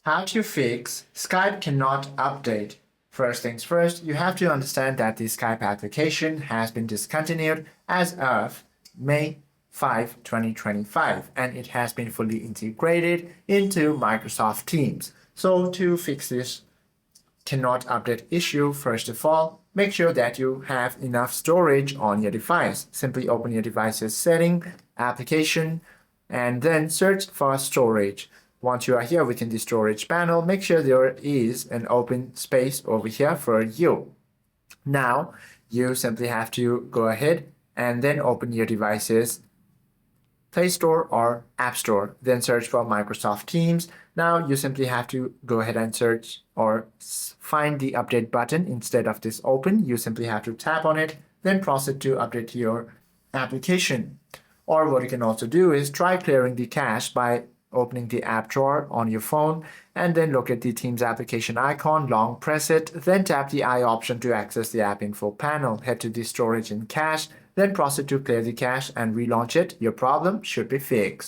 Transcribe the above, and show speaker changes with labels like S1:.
S1: How to fix Skype cannot update. First things first, you have to understand that the Skype application has been discontinued as of May 5, 2025, and it has been fully integrated into Microsoft Teams. So to fix this cannot update issue, first of all, make sure that you have enough storage on your device. Simply open your device's setting, application, and then search for storage. Once you are here within the storage panel, make sure there is an open space over here for you. Now, you simply have to go ahead and then open your device's Play Store or App Store. Then search for Microsoft Teams. Now, you simply have to go ahead and search or find the update button. Instead of this open, you simply have to tap on it, then proceed to update your application. Or what you can also do is try clearing the cache by opening the app drawer on your phone and then look at the Teams application icon, long press it, then tap the I option to access the app info panel. Head to the storage and cache, then proceed to clear the cache and relaunch it. Your problem should be fixed.